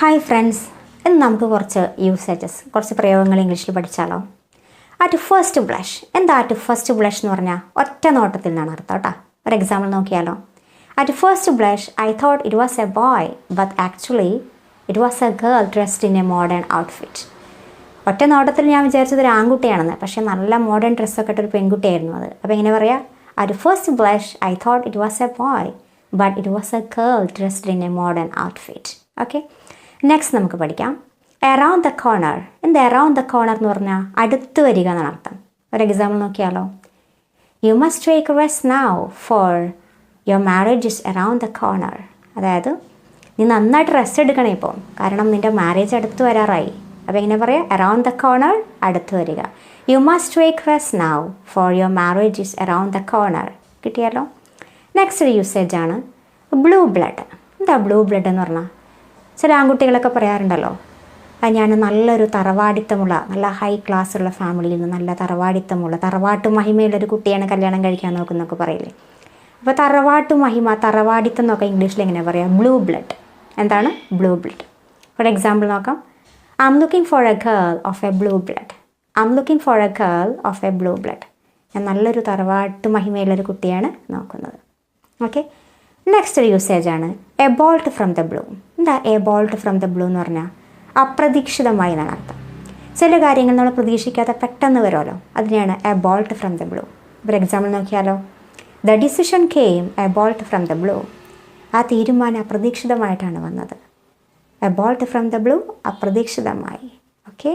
Hi friends, ഇന്ന് നമുക്ക് കുറച്ച് യൂസേജസ്, കുറച്ച് പ്രയോഗങ്ങൾ ഇംഗ്ലീഷിൽ പഠിച്ചാലോ. At first blush. എന്താ അറ്റ് ഫസ്റ്റ് ബ്ലഷ് എന്ന് പറഞ്ഞാൽ? ഒറ്റ നോട്ടത്തിൽ നിന്നാണ് അർത്ഥം കേട്ടോ. ഒരു എക്സാമ്പിൾ നോക്കിയാലോ. At first blush I thought it was A boy but actually it was A girl dressed in A modern outfit. ഒറ്റ നോട്ടത്തിൽ ഞാൻ വിചാരിച്ചത് ഒരു ആൺകുട്ടിയാണെന്ന്, പക്ഷേ നല്ല മോഡേൺ ഡ്രസ്സൊക്കെ ഇട്ടൊരു പെൺകുട്ടിയായിരുന്നു അത്. അപ്പോൾ എങ്ങനെ പറയാം? At first blush I thought it was A boy but it was A girl dressed in A modern outfit. Okay, next നമുക്ക് പഠിക്കാം അറൗണ്ട് ദ കോർണർ. എന്താ അറൗണ്ട് ദ കോർണർ എന്ന് പറഞ്ഞാൽ അടുത്ത് വരിക എന്നാണ് അർത്ഥം. ഒരു എക്സാമ്പിൾ നോക്കിയാലോ. U must take rest now for your marriage is around the corner. അതായത് നീ നന്നായിട്ട് റെസ്റ്റ് എടുക്കണേ ഇപ്പോൾ, കാരണം നിൻ്റെ മാരേജ് അടുത്ത് വരാറായി. അപ്പോൾ എങ്ങനെ പറയാം? അറൗണ്ട് ദ കോർണർ, അടുത്ത് വരിക. You must take rest now for your marriage is around the corner. കിട്ടിയാലോ. നെക്സ്റ്റ് ഒരു യൂസേജ് ആണ് ബ്ലൂ ബ്ലഡ്. എന്താ ബ്ലൂ ബ്ലഡ് എന്ന് പറഞ്ഞാൽ? ചില ആൺകുട്ടികളൊക്കെ പറയാറുണ്ടല്ലോ, ഞാൻ നല്ലൊരു തറവാടിത്തമുള്ള, നല്ല ഹൈ ക്ലാസ്സുള്ള ഫാമിലിയിൽ നിന്ന്, നല്ല തറവാടിത്തമുള്ള, തറവാട്ട് മഹിമയുള്ളൊരു കുട്ടിയാണ് കല്യാണം കഴിക്കാൻ നോക്കുന്നൊക്കെ പറയില്ലേ. അപ്പോൾ തറവാട്ട് മഹിമ, തറവാടിത്തം എന്നൊക്കെ ഇംഗ്ലീഷിൽ എങ്ങനെ പറയാം? Blue blood. എന്താണ് ബ്ലൂ ബ്ലഡ്? ഫോർ എക്സാമ്പിൾ നോക്കാം. I'm looking for a girl of a blue blood. I'm looking for a girl of a blue blood. ഞാൻ നല്ലൊരു തറവാട്ട് മഹിമയുള്ളൊരു കുട്ടിയാണ് നോക്കുന്നത്. ഓക്കെ, നെക്സ്റ്റ് ഒരു യൂസേജാണ് a bolt from the blue. എന്താ a bolt from the blue എന്ന് പറഞ്ഞാൽ? അപ്രതീക്ഷിതമായി എന്നാണ് അർത്ഥം. ചില കാര്യങ്ങൾ നമ്മൾ പ്രതീക്ഷിക്കാതെ പെട്ടെന്ന് വരുമല്ലോ, അതിനെയാണ് A bolt from the blue. ഒരു എക്സാമ്പിൾ നോക്കിയാലോ. The decision came A bolt from the blue. ആ തീരുമാനം അപ്രതീക്ഷിതമായിട്ടാണ് വന്നത്. A bolt from the blue, അപ്രതീക്ഷിതമായി. ഓക്കെ.